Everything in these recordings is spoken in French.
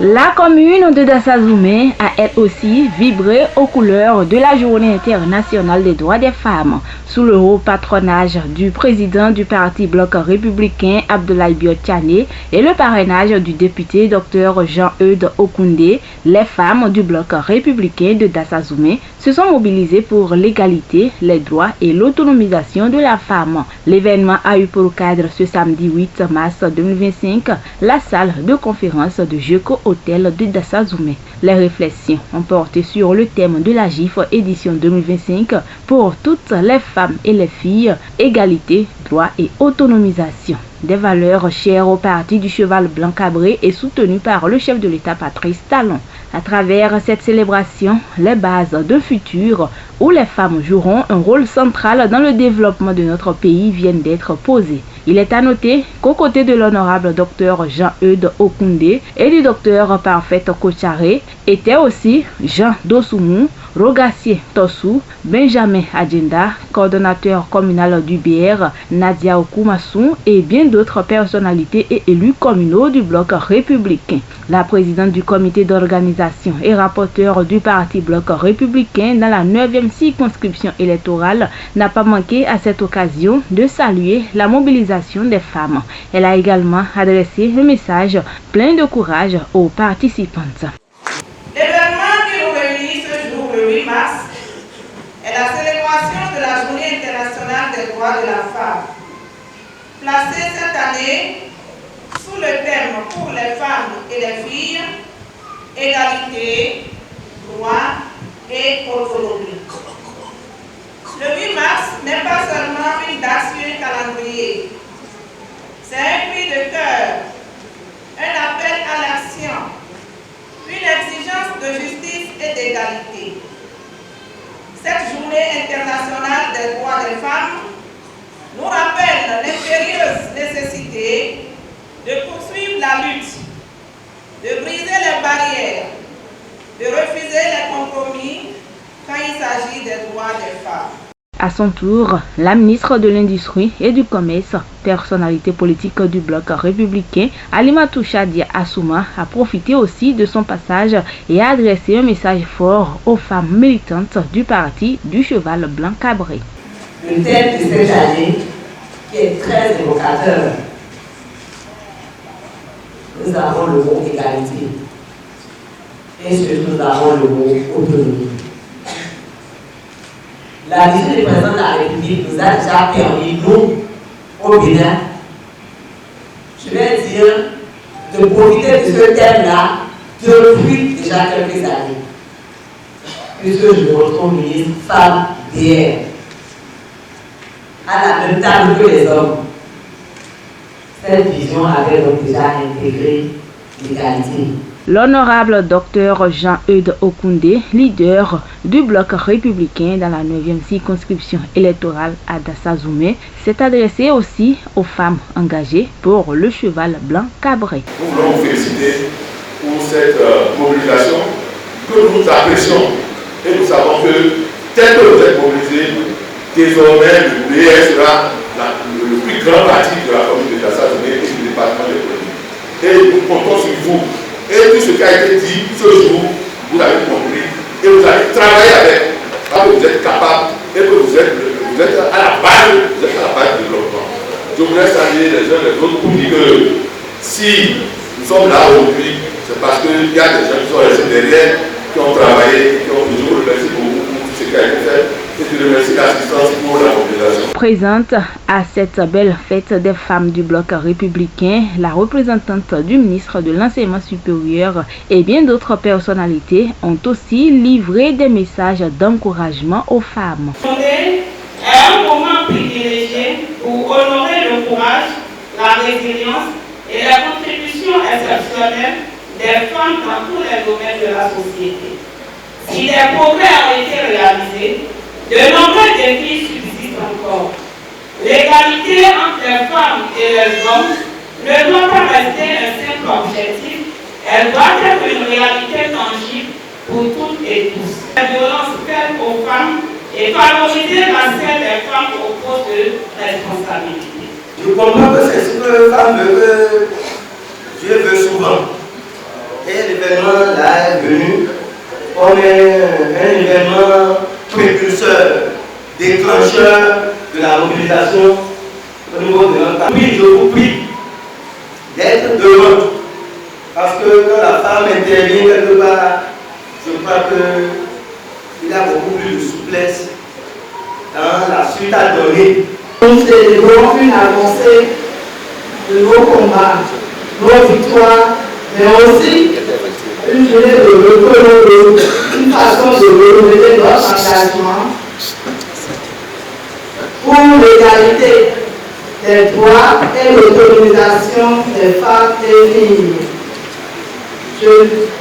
La commune de Dassazoumé a elle aussi vibré aux couleurs de la Journée internationale des droits des femmes, sous le haut patronage du président du parti bloc républicain Abdoulaye Biot-Tchané et le parrainage du député Dr Jean-Eudes Okoundé. Les femmes du bloc républicain de Dassazoumé se sont mobilisées pour l'égalité, les droits et l'autonomisation de la femme. L'événement a eu pour cadre ce samedi 8 mars 2025 la salle de conférence de Jeko Hôtel de Dassazoumé. Les réflexions ont porté sur le thème de la GIF édition 2025 pour toutes les femmes et les filles, égalité, droit et autonomisation. Des valeurs chères au parti du cheval blanc cabré et soutenues par le chef de l'État Patrice Talon. À travers cette célébration, les bases de futur où les femmes joueront un rôle central dans le développement de notre pays viennent d'être posées. Il est à noter qu'aux côtés de l'honorable Dr Jean-Eudes Okoundé et du Dr Parfait Kocharé étaient aussi Jean Dosoumou, Rogassier Tossou, Benjamin Adjenda, coordonnateur communal du BR, Nadia Okoumassou et bien d'autres personnalités et élus communaux du bloc républicain. La présidente du comité d'organisation et rapporteur du parti bloc républicain dans la 9e circonscription électorale n'a pas manqué à cette occasion de saluer la mobilisation des femmes. Elle a également adressé un message plein de courage aux participantes. L'événement qui nous réunit ce jour, le 8 mars, est la célébration de la Journée internationale des droits de la femme. Placée cette année sous le thème pour les femmes et les filles, égalité, droit et autonomie. Le 8 mars n'est pas seulement une date sur un calendrier, c'est un cri de cœur, un appel à l'action, une exigence de justice et d'égalité. Cette journée internationale des droits des femmes nous rappelle l'impérieuse nécessité de poursuivre la lutte, de briser les barrières, de refuser les compromis quand il s'agit des droits des femmes. À son tour, la ministre de l'Industrie et du Commerce, personnalité politique du bloc républicain, Alimatou Chadia Assouma, a profité aussi de son passage et a adressé un message fort aux femmes militantes du parti du cheval blanc cabré. Le thème de cette année qui est très évocateur. Nous avons le mot égalité et surtout nous avons le mot autonomie. La visite du président de la République nous a déjà permis, nous, au Bénin, je vais dire, de profiter de ce thème-là depuis déjà quelques années. Puisque je me retrouve ministre femme d'hier, à la même table que les hommes. Cette vision avait donc déjà intégré l'égalité. L'honorable Dr Jean-Eudes Okoundé, leader du bloc républicain dans la 9e circonscription électorale à Dassazoumé, s'est adressé aussi aux femmes engagées pour le cheval blanc cabré. Nous voulons vous féliciter pour cette mobilisation que nous apprécions et nous savons que tel que vous êtes mobilisés, désormais le BR sera le plus grand parti de la commune de Dassazoumé et du département de l'Économie. Et nous comptons sur vous. Et tout ce qui a été dit ce jour, vous avez compris et vous allez travailler avec. Parce que vous êtes capable et que vous êtes à la base, du développement. Je voudrais saluer les uns les autres pour dire que si nous sommes là aujourd'hui, c'est parce qu'il y a des gens qui sont restés derrière, qui ont travaillé, qui ont toujours remercié beaucoup pour tout ce qui a été fait. Et je remercie l'assistance pour la mobilisation. Présente à cette belle fête des femmes du bloc républicain, la représentante du ministre de l'Enseignement supérieur et bien d'autres personnalités ont aussi livré des messages d'encouragement aux femmes. C'est un moment privilégié pour honorer le courage, la résilience et la contribution exceptionnelle des femmes dans tous les domaines de la société. Si des progrès ont été réalisés, de nombreux défis subsistent encore. L'égalité entre les femmes et les hommes ne doit pas rester un simple objectif, elle doit être une réalité tangible pour toutes et tous. La violence faite aux femmes et valoriser l'accès des femmes aux postes de responsabilité. Je comprends que c'est ce que Dieu veut souvent. Et l'événement là est venu comme un événement précurseur, déclencheur de la mobilisation au niveau de notre pays. Oui, je vous prie d'être demain, parce que quand la femme intervient quelque part, je crois qu'il y a beaucoup plus de souplesse dans la suite à donner. Nous célébrons une avancée de nos combats, nos victoires, mais aussi une journée de renouveau, une façon de renouveler notre engagement pour l'égalité des droits et l'autonomisation des femmes et filles. Je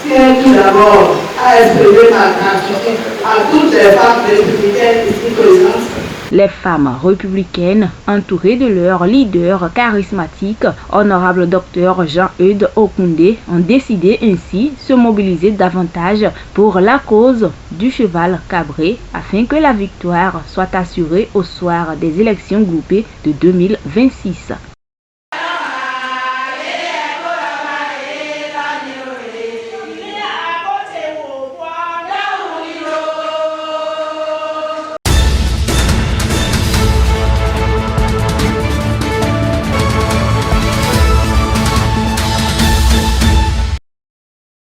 tiens tout d'abord à exprimer ma gratitude à toutes les femmes républicaines ici présentes. Les femmes républicaines, entourées de leur leader charismatique, honorable Dr Jean-Eudes Okoundé, ont décidé ainsi de se mobiliser davantage pour la cause du cheval cabré afin que la victoire soit assurée au soir des élections groupées de 2026.